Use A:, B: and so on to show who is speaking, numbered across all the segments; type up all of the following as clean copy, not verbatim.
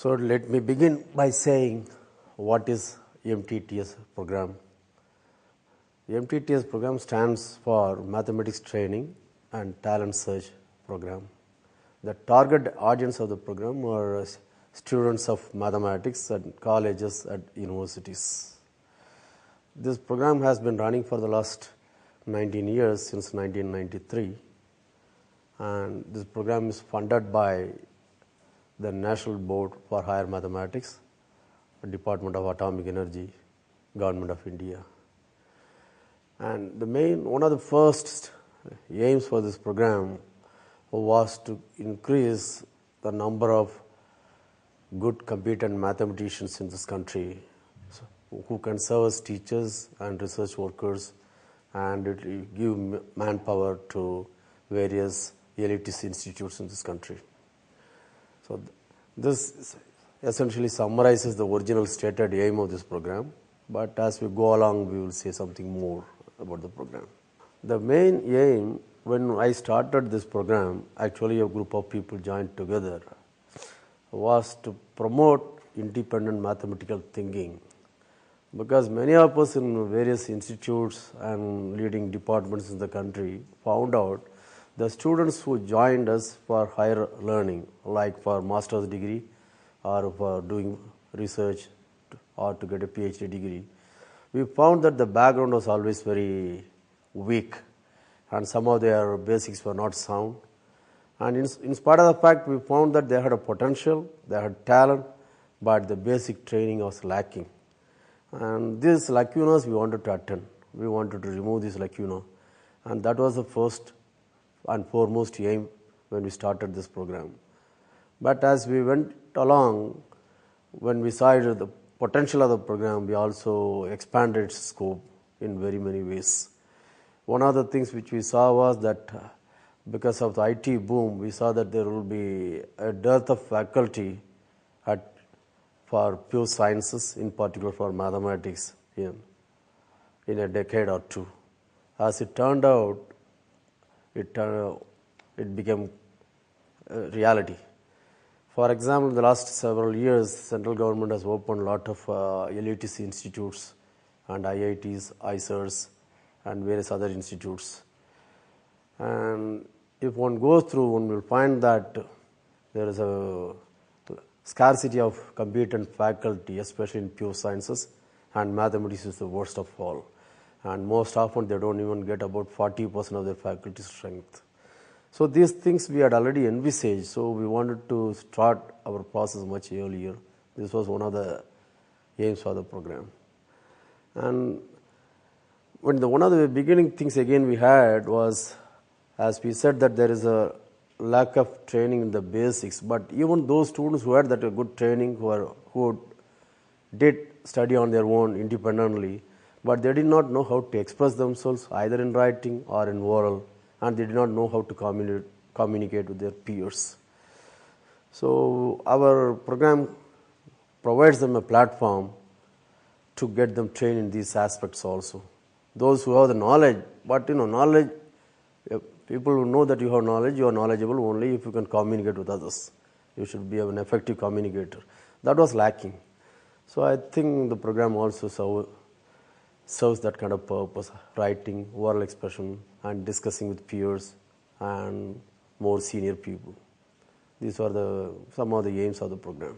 A: So let me begin by saying what is MTTS program. MTTS program stands for Mathematics Training and Talent Search Program. The target audience of the program are students of mathematics at colleges and universities. This program has been running for the last 19 years, since 1993, and this program is funded by the National Board for Higher Mathematics, Department of Atomic Energy, Government of India. And one of the first aims for this program was to increase the number of good competent mathematicians in this country who can serve as teachers and research workers, and it will give manpower to various elitist institutes in this country. So this essentially summarizes the original stated aim of this program, but as we go along we will say something more about the program. The main aim, when I started this program, actually a group of people joined together, was to promote independent mathematical thinking, because many of us in various institutes and leading departments in the country found out the students who joined us for higher learning, like for master's degree or for doing research or to get a PhD degree, we found that the background was always very weak and some of their basics were not sound. And in spite of the fact, we found that they had a potential, they had talent, but the basic training was lacking. And these lacunas we wanted to attend. We wanted to remove this lacuna. And that was the first and foremost aim when we started this program. But as we went along, when we saw the potential of the program, we also expanded its scope in very many ways. One of the things which we saw was that because of the IT boom, we saw that there will be a dearth of faculty for pure sciences, in particular for mathematics, in a decade or two. As it turned out, it became a reality. For example, in the last several years, central government has opened a lot of elitist institutes and IITs, ICERs, and various other institutes. And if one goes through, one will find that there is a scarcity of competent faculty, especially in pure sciences, and mathematics is the worst of all. And most often they don't even get about 40% of their faculty strength. So these things we had already envisaged, so we wanted to start our process much earlier. This was one of the aims for the program. And one of the beginning things again we had was, as we said, that there is a lack of training in the basics, but even those students who had that good training, who did study on their own independently, but they did not know how to express themselves either in writing or in oral, and they did not know how to communicate with their peers. So our program provides them a platform to get them trained in these aspects also. Those who have the knowledge, but knowledge, people who know that you have knowledge, you are knowledgeable only if you can communicate with others. You should be an effective communicator. That was lacking. So I think the program also serves that kind of purpose: writing, oral expression, and discussing with peers and more senior people. These are some of the aims of the program.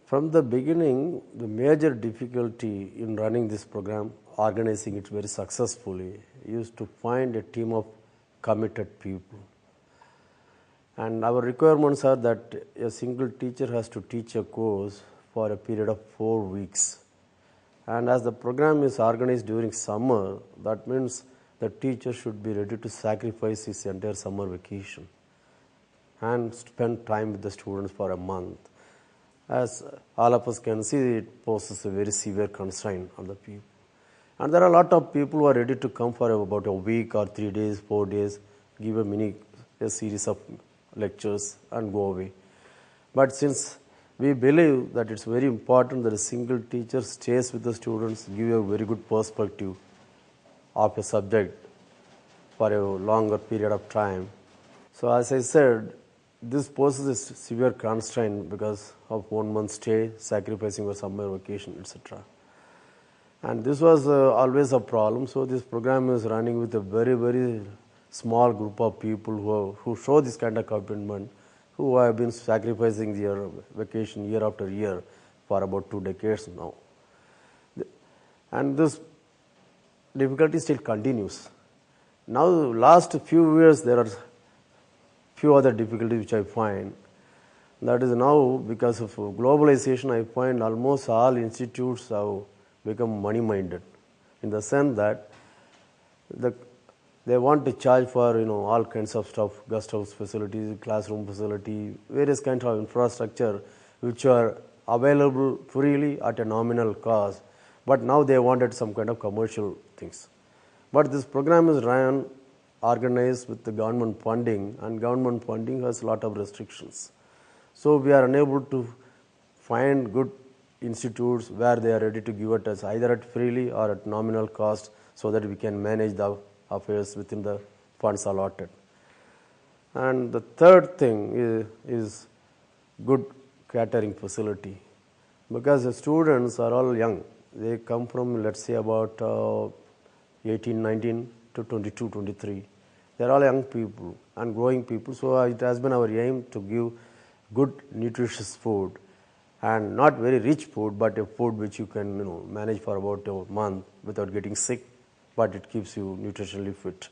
A: From the beginning, the major difficulty in running this program, organizing it very successfully, is to find a team of committed people. And our requirements are that a single teacher has to teach a course for a period of 4 weeks. And as the program is organized during summer, that means the teacher should be ready to sacrifice his entire summer vacation and spend time with the students for a month. As all of us can see, it poses a very severe constraint on the people. And there are a lot of people who are ready to come for about a week or 3 days, 4 days, give a series of lectures and go away. But since we believe that it's very important that a single teacher stays with the students, give a very good perspective of a subject for a longer period of time. So as I said, this poses a severe constraint because of 1 month stay, sacrificing your summer vacation, etc. And this was always a problem. So this program is running with a very, very small group of people who show this kind of commitment, who have been sacrificing their vacation year after year for about 2 decades now. And this difficulty still continues. Now, last few years, there are few other difficulties which I find. That is now, because of globalization, I find almost all institutes have become money-minded, in the sense that they want to charge for all kinds of stuff, guest house facilities, classroom facility, various kinds of infrastructure which are available freely at a nominal cost. But now they wanted some kind of commercial things. But this program is run, organized with the government funding, and government funding has a lot of restrictions. So we are unable to find good institutes where they are ready to give it as either at freely or at nominal cost, so that we can manage the affairs within the funds allotted. And the third thing is good catering facility, because the students are all young. They come from, let's say, about 18, 19 to 22, 23. They are all young people and growing people. So it has been our aim to give good nutritious food, and not very rich food, but a food which you can manage for about a month without getting sick, but it keeps you nutritionally fit.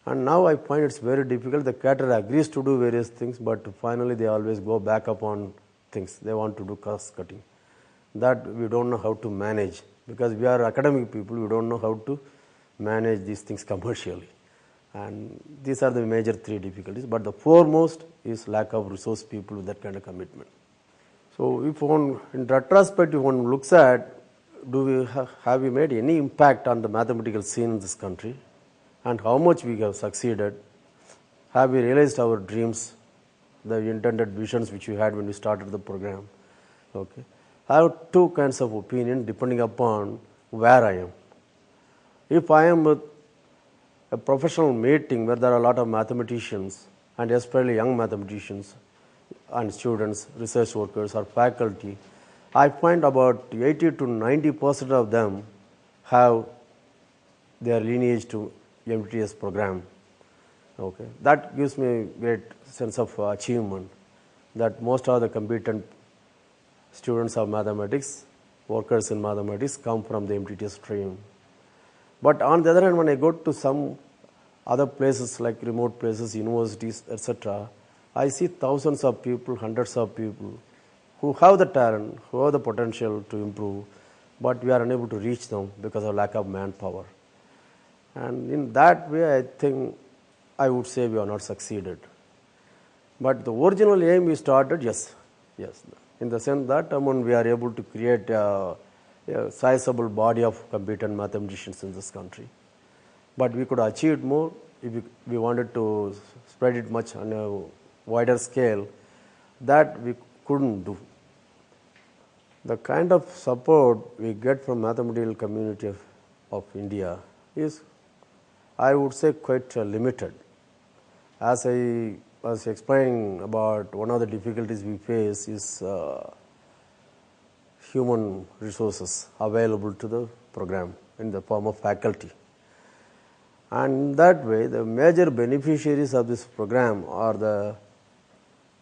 A: And now I find it's very difficult. The caterer agrees to do various things, but finally they always go back upon things. They want to do cost cutting. That we don't know how to manage, because we are academic people. We don't know how to manage these things commercially. And these are the major 3 difficulties. But the foremost is lack of resource people with that kind of commitment. So if one, in retrospect, if one looks at, have we made any impact on the mathematical scene in this country, and how much we have succeeded? Have we realized our dreams, the intended visions which we had when we started the program? Okay. I have 2 kinds of opinion depending upon where I am. If I am with a professional meeting where there are a lot of mathematicians, and especially young mathematicians and students, research workers or faculty, I find about 80 to 90% of them have their lineage to MTTS program. Okay. That gives me a great sense of achievement, that most of the competent students of mathematics, workers in mathematics, come from the MTTS stream. But on the other hand, when I go to some other places like remote places, universities, etc., I see thousands of people, hundreds of people who have the talent, who have the potential to improve, but we are unable to reach them because of lack of manpower. And in that way, I think I would say we have not succeeded. But the original aim we started, yes, in the sense that we are able to create a sizable body of competent mathematicians in this country. But we could achieve more if we wanted to spread it much on a wider scale. That we couldn't do. The kind of support we get from mathematical community of India is, I would say, quite limited. As I was explaining about, one of the difficulties we face is human resources available to the program in the form of faculty. And that way, the major beneficiaries of this program are the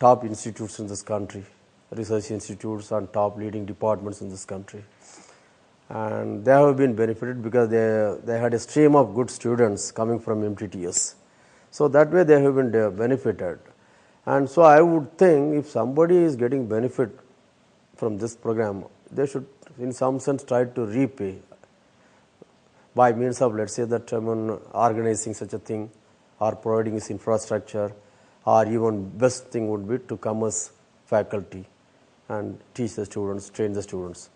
A: top institutes in this country, research institutes and top leading departments in this country. And they have been benefited because they had a stream of good students coming from MTTS. So that way they have been benefited. And so I would think if somebody is getting benefit from this program, they should in some sense try to repay by means of, let's say, that organizing such a thing or providing this infrastructure, or even best thing would be to come as faculty and teach the students, train the students.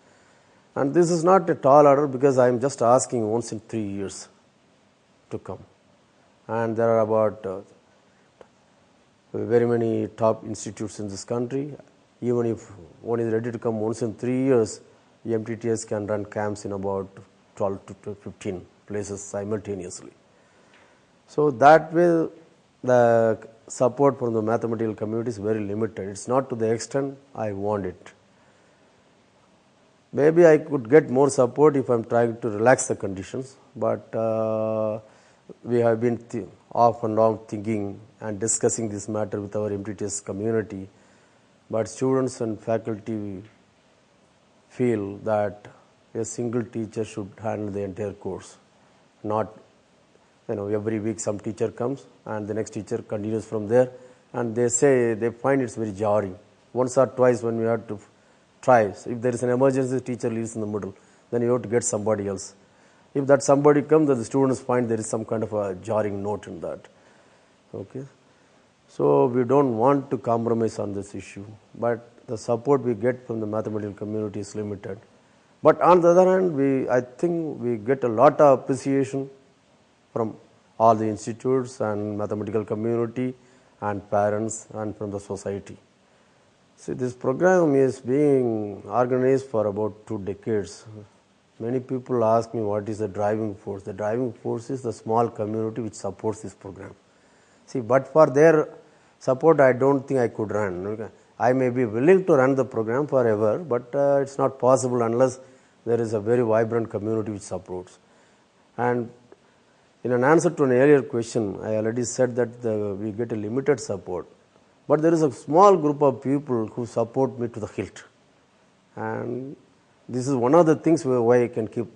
A: And this is not a tall order, because I am just asking once in 3 years to come. And there are about very many top institutes in this country. Even if one is ready to come once in 3 years, MTTS can run camps in about 12 to 15 places simultaneously. So that way the support from the mathematical community is very limited. It's not to the extent I want it. Maybe I could get more support if I'm trying to relax the conditions, but we have been off and on thinking and discussing this matter with our MTTS community, but students and faculty feel that a single teacher should handle the entire course, not every week some teacher comes and the next teacher continues from there, and they say they find it's very jarring. Once or twice when we have to try, if there is an emergency, teacher leaves in the middle, then you have to get somebody else. If that somebody comes, then the students find there is some kind of a jarring note in that. Okay, so we don't want to compromise on this issue, but the support we get from the mathematical community is limited. But on the other hand, I think we get a lot of appreciation from all the institutes and mathematical community and parents and from the society. See, this program is being organized for about 2 decades. Many people ask me what is the driving force. The driving force is the small community which supports this program. See, but for their support, I don't think I could run. Okay. I may be willing to run the program forever, but it's not possible unless there is a very vibrant community which supports. And in an answer to an earlier question, I already said that we get a limited support. But there is a small group of people who support me to the hilt. And this is one of the things why I can keep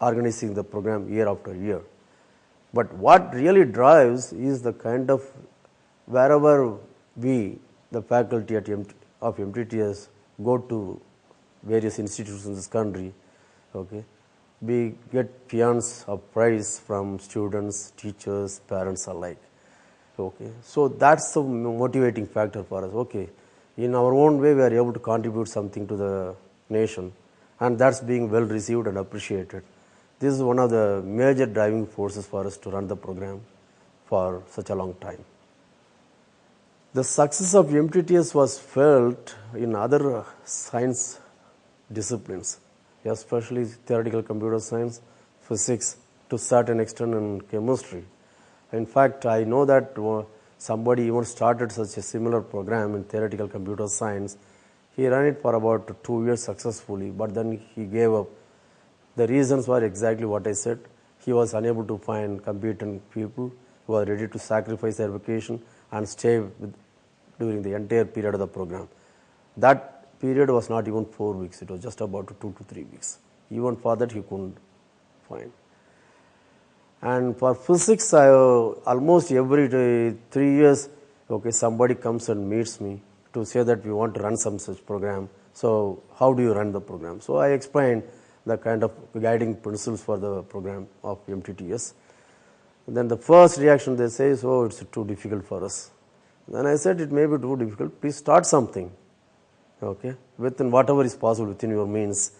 A: organizing the program year after year. But what really drives is the kind of, wherever we, the faculty of MTTS, go to various institutions in this country, okay, we get paeans of praise from students, teachers, parents alike. Okay, so that's the motivating factor for us. Okay, in our own way, we are able to contribute something to the nation, and that's being well received and appreciated. This is one of the major driving forces for us to run the program for such a long time. The success of MTTS was felt in other science disciplines, especially theoretical computer science, physics, to a certain extent in chemistry. In fact, I know that somebody even started such a similar program in theoretical computer science. He ran it for about 2 years successfully, but then he gave up. The reasons were exactly what I said. He was unable to find competent people who are ready to sacrifice their vacation and stay during the entire period of the program. That period was not even 4 weeks, it was just about 2 to 3 weeks. Even for that he couldn't find. And for physics, almost every 3 years, okay, somebody comes and meets me to say that we want to run some such program. So how do you run the program? So I explained the kind of guiding principles for the program of MTTS. And then the first reaction they say is, oh, it's too difficult for us. Then I said, it may be too difficult, please start something, okay, within whatever is possible within your means,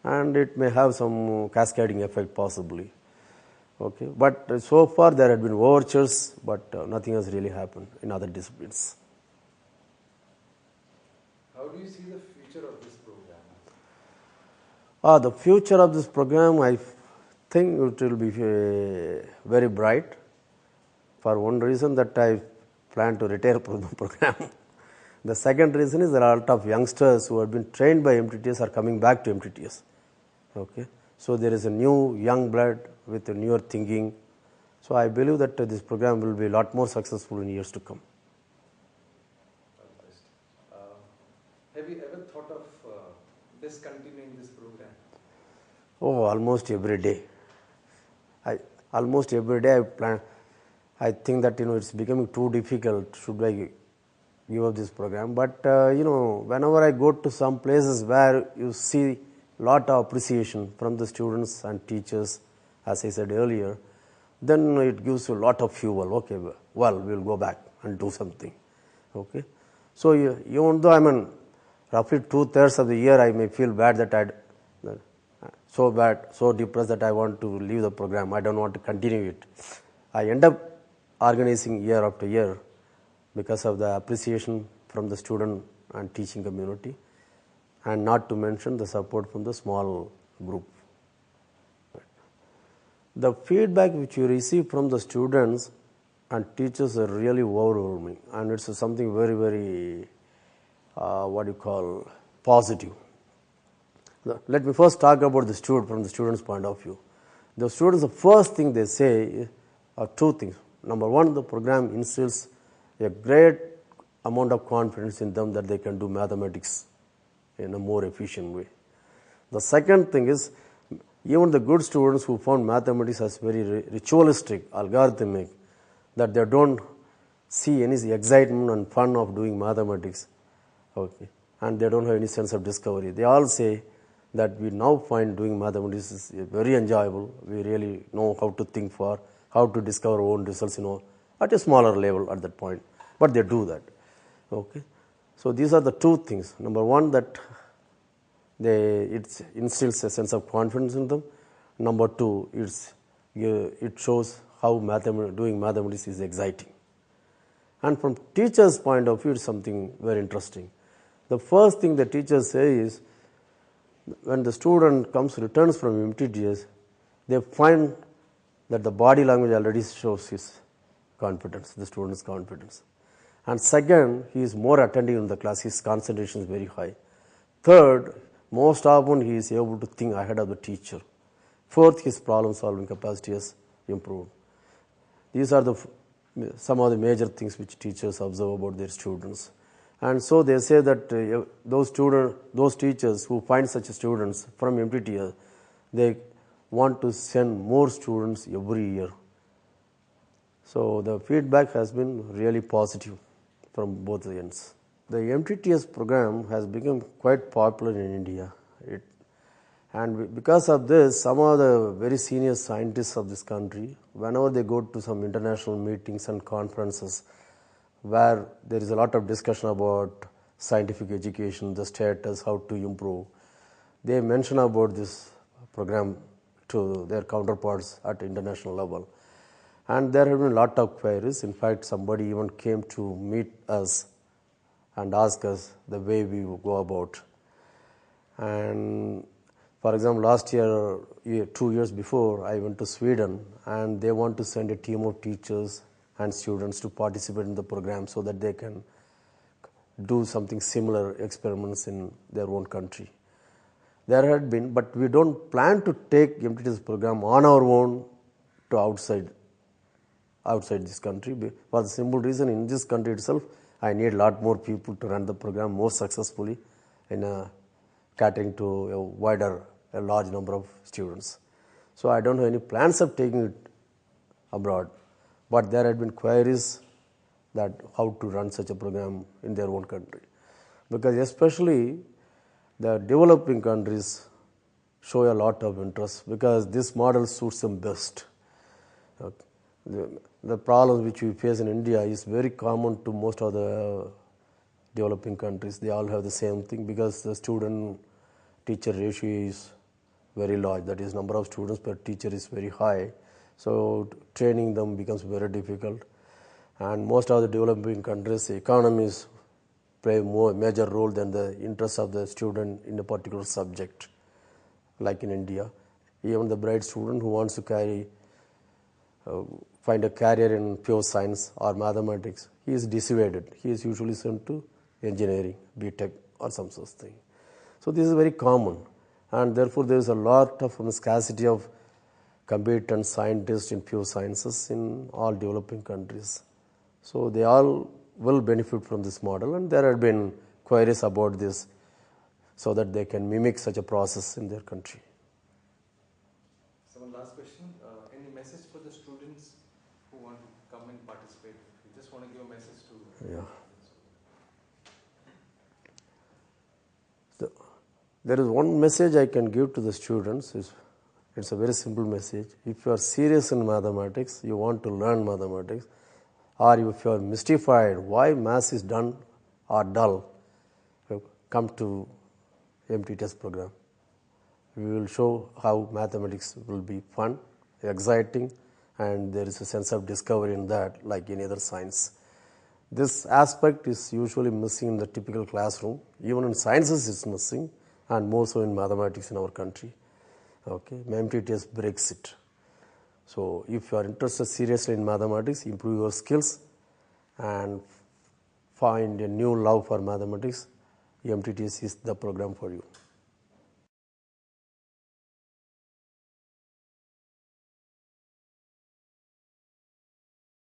A: and it may have some cascading effect possibly. Okay, but so far there had been overtures, but nothing has really happened in other disciplines.
B: How do you see the future of this program?
A: The future of this program, I think it will be very bright, for one reason that I plan to retire from the program. The second reason is there are a lot of youngsters who have been trained by MTTS are coming back to MTTS. Okay, so there is a new young blood with a newer thinking. So I believe that this program will be a lot more successful in years to come.
B: Have you ever thought of discontinuing this program?
A: Oh, almost every day. Almost every day I plan. I think that it's becoming too difficult. Should I give up this program? But whenever I go to some places where you see lot of appreciation from the students and teachers, as I said earlier, then it gives you a lot of fuel. Okay, well, we'll go back and do something. Okay, so even though roughly 2/3 of the year I may feel bad that so depressed that I want to leave the program. I don't want to continue it. I end up organizing year after year because of the appreciation from the student and teaching community, and not to mention the support from the small group. The feedback which you receive from the students and teachers are really overwhelming, and it's something very, very, positive. Let me first talk about the student from the student's point of view. The students, the first thing they say are two things. Number one, the program instills a great amount of confidence in them that they can do mathematics in a more efficient way. The second thing is, even the good students who found mathematics as very ritualistic, algorithmic, that they don't see any excitement and fun of doing mathematics, okay, and they don't have any sense of discovery. They all say that we now find doing mathematics is very enjoyable. We really know how to think for, how to discover our own results, at a smaller level at that point. But they do that. Okay. So these are the two things. Number one, that it instills a sense of confidence in them. Number two, it shows how doing mathematics is exciting. And from teachers' point of view, it's something very interesting. The first thing the teachers say is, when the student returns from MTTS, they find that the body language already shows his confidence, the student's confidence. And second, he is more attentive in the class, his concentration is very high. Third, most often he is able to think ahead of the teacher. Fourth, his problem-solving capacity has improved. These are some of the major things which teachers observe about their students. And so they say that those teachers who find such students from MTTS, they want to send more students every year. So the feedback has been really positive from both the ends. The MTTS program has become quite popular in India. And because of this, some of the very senior scientists of this country, whenever they go to some international meetings and conferences where there is a lot of discussion about scientific education, the status, how to improve, they mention about this program to their counterparts at international level. And there have been a lot of queries. In fact, somebody even came to meet us and ask us the way we go about. And for example, last year, 2 years before, I went to Sweden, and they want to send a team of teachers and students to participate in the program so that they can do something similar experiments in their own country. There had been, but we don't plan to take MTTS program on our own to outside this country, for the simple reason, in this country itself, I need a lot more people to run the program more successfully in catering to a large number of students. So I don't have any plans of taking it abroad, but there had been queries that how to run such a program in their own country. Because especially the developing countries show a lot of interest because this model suits them best. The problems which we face in India is very common to most of the developing countries. They all have the same thing because the student-teacher ratio is very large. That is, number of students per teacher is very high. So training them becomes very difficult. And most of the developing countries, economies play more major role than the interest of the student in a particular subject. Like in India, even the bright student who wants to find a career in pure science or mathematics, he is dissuaded. He is usually sent to engineering, BTech or some such thing. So this is very common, and therefore there is a lot of scarcity of competent scientists in pure sciences in all developing countries. So they all will benefit from this model, and there have been queries about this so that they can mimic such a process in their country.
B: So one last question, any message for the students who want to come and participate? You just want to give a message to...
A: Yeah. There is one message I can give to the students. It's a very simple message. If you are serious in mathematics, you want to learn mathematics, or if you are mystified why maths is done or dull, come to MTTS program. We will show how mathematics will be fun, exciting, and there is a sense of discovery in that like any other science. This aspect is usually missing in the typical classroom. Even in sciences it's missing, and more so in mathematics in our country. Okay, MTTS breaks it. So if you are interested seriously in mathematics, improve your skills and find a new love for mathematics, MTTS is the program for you.